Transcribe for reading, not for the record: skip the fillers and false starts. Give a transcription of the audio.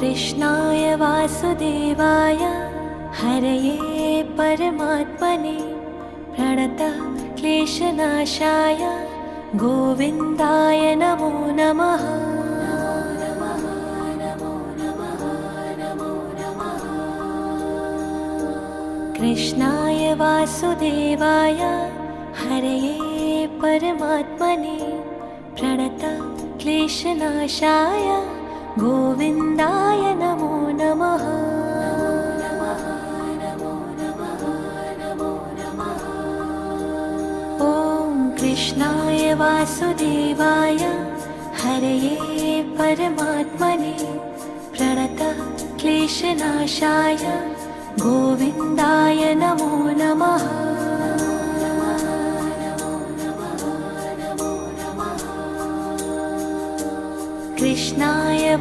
कृष्णाय वासुदेवाय हरये परमात्मने प्रणतः क्लेशनाशाय गोविन्दाय नमो नमः। कृष्णाय वासुदेवाय हरये परमात्मने प्रणतः क्लेशनाशाय गोविन्दाय नमो नमः। ॐ कृष्णाय वासुदेवाय हरये परमात्मने प्रणतः क्लेशनाशाय गोविन्दाय नमो नमः। कृष्णाय